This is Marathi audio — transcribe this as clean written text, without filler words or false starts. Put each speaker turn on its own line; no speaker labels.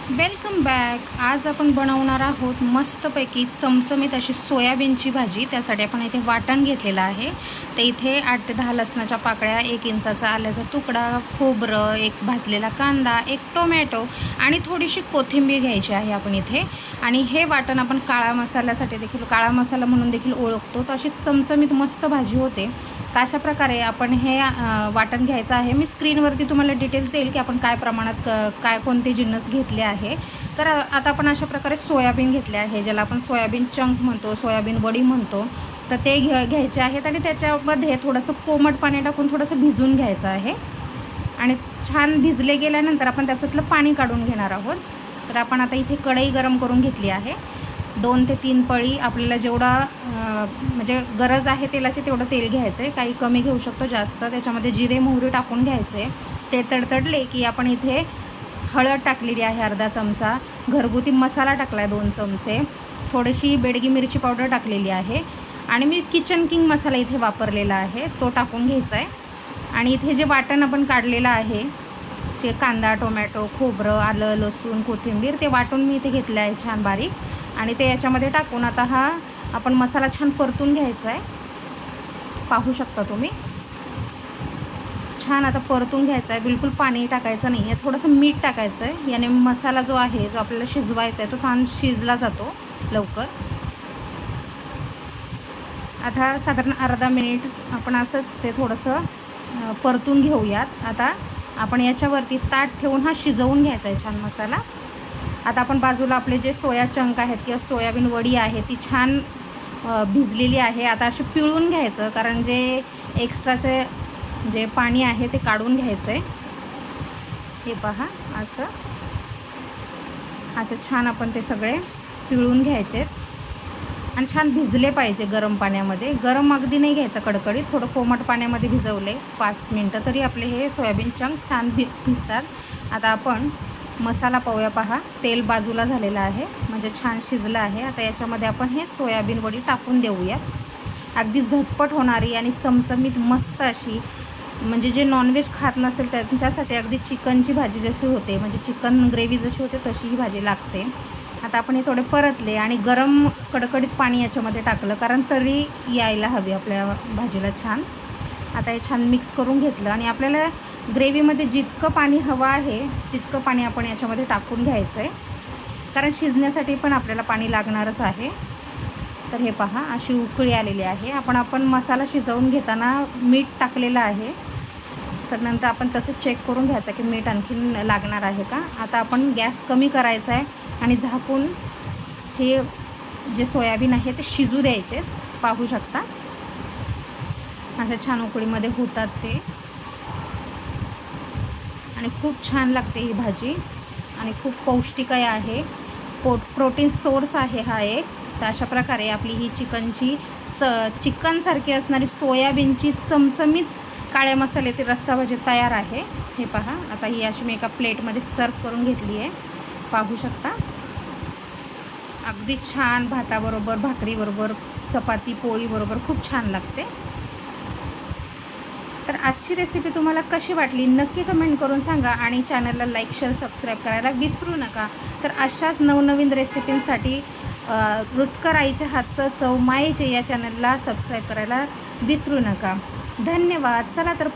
Welcome back. आज आपण बनवणार आहोत मस्तपैकी चमचमीत अशी सोयाबीनची भाजी. त्यासाठी आपण इथे वाटण घेतलेलं आहे. ते इथे 8 ते 10 लसणाच्या पाकळ्या, 1 इंचाचा आल्याचा तुकडा, खोबरं, एक भाजलेला कांदा, एक टोमॅटो आणि थोडीशी कोथिंबीर घ्यायची आहे आपण इथे. आणि हे वाटण आपण काळा मसाल्यासाठी देखील, काळा मसाला म्हणून देखील ओळखतो. तर अशी चमचमीत मस्त भाजी होते. तर अशा प्रकारे आपण हे वाटण घ्यायचं आहे. मी स्क्रीनवरती तुम्हाला डिटेल्स देईल की आपण काय प्रमाणात काय कोणते जिन्नस घेतले आहे. तर आता आपण अशा प्रकारे सोयाबीन घेतले आहे, ज्याला आपण सोयाबीन चंक म्हणतो, सोयाबीन वडी म्हणतो. तर ते घ्यायचे आहेत आणि त्याच्यामध्ये थोडंसं कोमट पाणी टाकून थोडंसं भिजवून घ्यायचं आहे. आणि छान भिजले गेल्यानंतर आपण त्याच्यातलं पाणी काढून घेणार आहोत. तर आपण आता इथे कढई गरम करून घेतली आहे. 2 ते 3 पळी आपल्याला जेवढा म्हणजे गरज आहे तेलाचे तेवढं तेल घ्यायचं आहे. काही कमी घेऊ शकतो, जास्त. त्याच्यामध्ये जिरे मोहरी टाकून घ्यायचे. ते तडतडले की आपण इथे हळद टाकलेली आहे अर्धा चमचा, घरगुती मसाला टाकला आहे 2 चमचे, थोडीशी बेडगी मिरची पावडर टाकलेली आहे आणि मी किचन किंग मसाला इथे वापरलेला आहे, तो टाकून घ्यायचा आहे. आणि इथे जे वाटण आपण काढलेलं आहे, जे कांदा, टोमॅटो, खोबरं, आलं, लसूण, कोथिंबीर, ते वाटून मी इथे घेतलं आहे छान बारीक. आणि ते याच्यामध्ये टाकून आता हा आपण मसाला छान परतून घ्यायचा आहे. पाहू शकता तुम्ही, छान आता परतून घ्यायचा आहे. बिलकुल पाणी टाकायचं नाही आहे, थोडंसं मीठ टाकायचं आहे. याने मसाला जो आहे, जो आपल्याला शिजवायचा आहे, तो छान शिजला जातो लवकर. आता साधारण अर्धा मिनिट आपण असंच ते थोडंसं परतून घेऊयात. आता आपण याच्यावरती ताट ठेवून हा शिजवून घ्यायचा आहे छान मसाला. आता आपण बाजूला आपले जे सोया चंक आहेत किंवा सोयाबीन वडी आहे ती छान भिजलेली आहे. आता अशी पिळून घ्यायचं, कारण जे एक्स्ट्राचे जे पाणी आहे ते काढून घ्यायचं आहे. हे पहा, असं छान आपण ते सगळे पिळून घ्यायचे आणि छान भिजले पाहिजे गरम पाण्यामध्ये. गरम अगदी नाही घ्यायचं कडकडीत, थोडं कोमट पाण्यामध्ये भिजवले 5 मिनटं तरी आपले हे सोयाबीन चंक छान भिजतात. आता आपण मसाला पाहूया. पहा, तेल बाजूला झालेलं आहे, म्हणजे छान शिजलं आहे. आता याच्यामध्ये आपण हे सोयाबीन वडी टाकून देऊया. अगदी झटपट होणारी आणि चमचमीत मस्त अशी, म्हणजे जे नॉनव्हेज खात नसेल त्यांच्यासाठी अगदी चिकनची भाजी जशी होते, म्हणजे चिकन ग्रेव्ही जशी होते तशी ही भाजी लागते. आता आपण हे थोडे परतले आणि गरम कडकडीत पाणी याच्यामध्ये टाकलं, कारण तरी यायला हवी आपल्या भाजीला छान. आता हे छान मिक्स करून घेतलं आणि आपल्याला ग्रेव्हीमध्ये जितकं पाणी हवं आहे तितकं पाणी आपण याच्यामध्ये टाकून घ्यायचं आहे, कारण शिजण्यासाठी पण आपल्याला पाणी लागणारच आहे. तर हे पहा, अशी उकळी आलेली आहे. आपण मसाला शिजवून घेताना मीठ टाकलेलं आहे, तर नंतर आपण तसं चेक करून घ्यायचं की मीठ आणखीन लागणार आहे का. आता आपण गॅस कमी करायचा आहे आणि झाकून हे जे सोयाबीन आहे ते शिजू द्यायचे. पाहू शकता, अशा छान उकळीमध्ये होतात ते आणि खूप छान लागते ही भाजी आणि खूप पौष्टिक आहे. प्रोटीन सोर्स आहे हा एक. तर अशा प्रकारे आपली ही चिकनसारखी असणारी सोयाबीनची चमचमीत काळ्या मसाल्याची रस्सा भाजी तयार आहे. हे पहा, आता ही अशी मी एका प्लेटमध्ये सर्व करून घेतली आहे. पाहू शकता, अगदी छान भाताबरोबर, भाकरीबरोबर, चपाती पोळीबरोबर खूप छान लागते. तर आजची रेसिपी तुम्हाला कशी वाटली नक्की कमेंट करून सांगा आणि चॅनलला लाईक, शेअर, सबस्क्राईब करायला विसरू नका. तर अशाच नवनवीन रेसिपींसाठी रुचकर आईच्या हातचं चव मायेचे या चॅनलला सबस्क्राईब करायला विसरू नका. धन्यवाद. चला तर